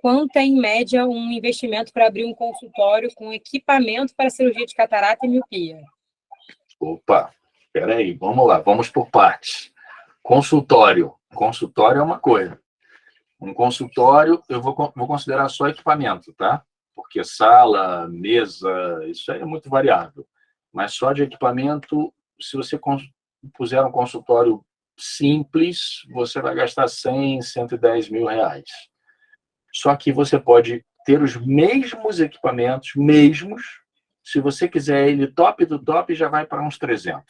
quanto é, em média, um investimento para abrir um consultório com equipamento para cirurgia de catarata e miopia? Opa, peraí, vamos lá, vamos por partes. Consultório. Consultório é uma coisa. Um consultório, eu vou considerar só equipamento, tá? Porque sala, mesa, isso aí é muito variável. Mas só de equipamento, se você puser um consultório simples, você vai gastar 100, 110 mil reais. Só que você pode ter os mesmos equipamentos, se você quiser ele top do top, já vai para uns 300,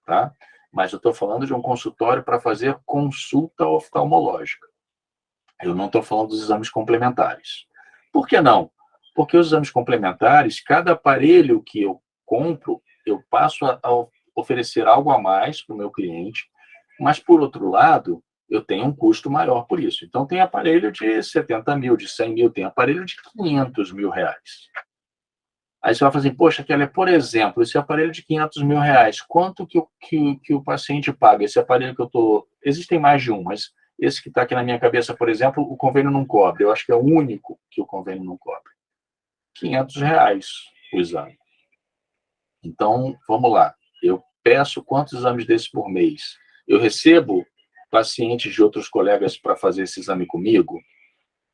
tá? Mas eu estou falando de um consultório para fazer consulta oftalmológica. Eu não estou falando dos exames complementares. Por que não? Porque os exames complementares, cada aparelho que eu compro, eu passo a oferecer algo a mais para o meu cliente, mas, por outro lado, eu tenho um custo maior por isso. Então, tem aparelho de 70 mil, de 100 mil, tem aparelho de 500 mil reais. Aí você vai falar assim, poxa, Keller, por exemplo, esse aparelho de 500 mil reais, quanto que o paciente paga? Esse aparelho que eu estou... Existem mais de um, mas esse que está aqui na minha cabeça, por exemplo, o convênio não cobre. Eu acho que é o único que o convênio não cobre. 500 reais o exame. Então, vamos lá. Eu peço quantos exames desses por mês? Eu recebo pacientes de outros colegas para fazer esse exame comigo?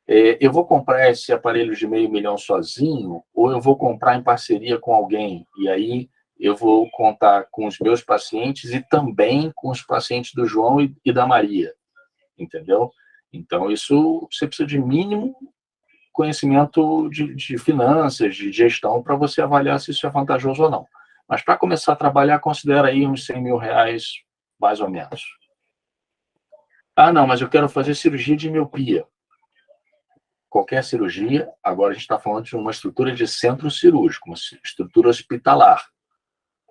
Eu vou comprar esse aparelho de $500 mil sozinho ou eu vou comprar em parceria com alguém? E aí eu vou contar com os meus pacientes e também com os pacientes do João e da Maria. Entendeu? Então, isso você precisa de mínimo conhecimento de finanças, de gestão, para você avaliar se isso é vantajoso ou não. Mas para começar a trabalhar, considera aí uns 100 mil reais, mais ou menos. Ah, não, mas eu quero fazer cirurgia de miopia. Qualquer cirurgia, agora a gente está falando de uma estrutura de centro cirúrgico, uma estrutura hospitalar,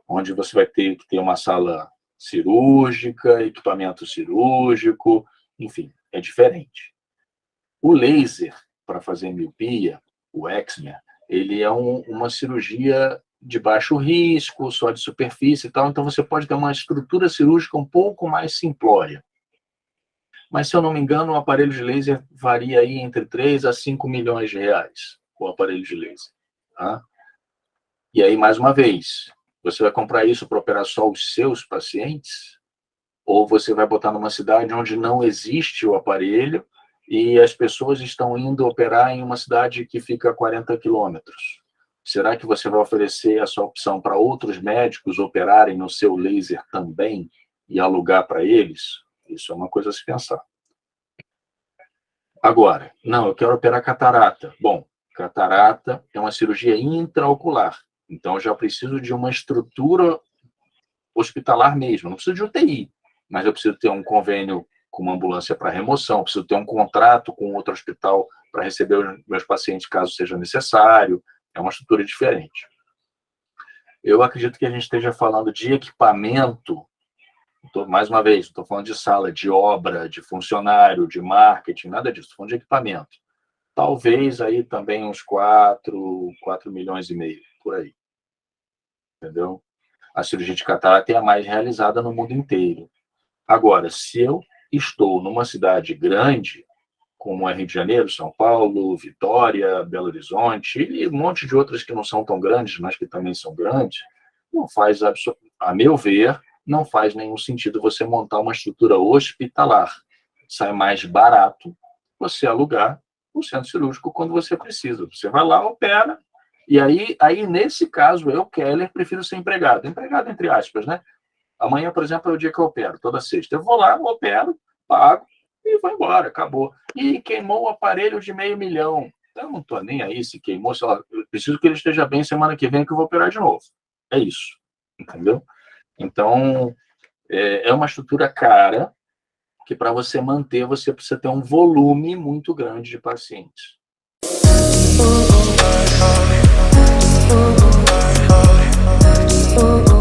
onde você vai ter que ter uma sala cirúrgica, equipamento cirúrgico, enfim, é diferente. O laser para fazer miopia, o Exmer, ele é uma cirurgia de baixo risco, só de superfície e tal, então você pode ter uma estrutura cirúrgica um pouco mais simplória. Mas, se eu não me engano, o aparelho de laser varia aí entre 3 a 5 milhões de reais, o aparelho de laser. Tá? E aí, mais uma vez, você vai comprar isso para operar só os seus pacientes? Ou você vai botar numa cidade onde não existe o aparelho e as pessoas estão indo operar em uma cidade que fica a 40 quilômetros? Será que você vai oferecer essa opção para outros médicos operarem no seu laser também e alugar para eles? Isso é uma coisa a se pensar. Agora, não, eu quero operar catarata. Bom, catarata é uma cirurgia intraocular. Então, eu já preciso de uma estrutura hospitalar mesmo. Não preciso de UTI, mas eu preciso ter um convênio com uma ambulância para remoção, preciso ter um contrato com outro hospital para receber os meus pacientes caso seja necessário. É uma estrutura diferente. Eu acredito que a gente esteja falando de equipamento. Mais uma vez, estou falando de sala, de obra, de funcionário, de marketing, nada disso. Estou falando de equipamento. Talvez aí também uns 4 milhões e meio, por aí. Entendeu? A cirurgia de catarata é a mais realizada no mundo inteiro. Agora, se eu estou numa cidade grande, como é Rio de Janeiro, São Paulo, Vitória, Belo Horizonte, e um monte de outras que não são tão grandes, mas que também são grandes, não faz, a meu ver, não faz nenhum sentido você montar uma estrutura hospitalar. Sai mais barato você alugar um centro cirúrgico quando você precisa. Você vai lá, opera, e aí nesse caso, eu, Keller, prefiro ser empregado. Empregado, entre aspas, né? Amanhã, por exemplo, é o dia que eu opero, toda sexta. Eu vou lá, opero, pago e vou embora, acabou. E queimou o aparelho de $500 mil. Eu não estou nem aí se queimou, sei lá, eu preciso que ele esteja bem semana que vem que eu vou operar de novo. É isso, entendeu? Então, é uma estrutura cara que para você manter, você precisa ter um volume muito grande de pacientes. Oh,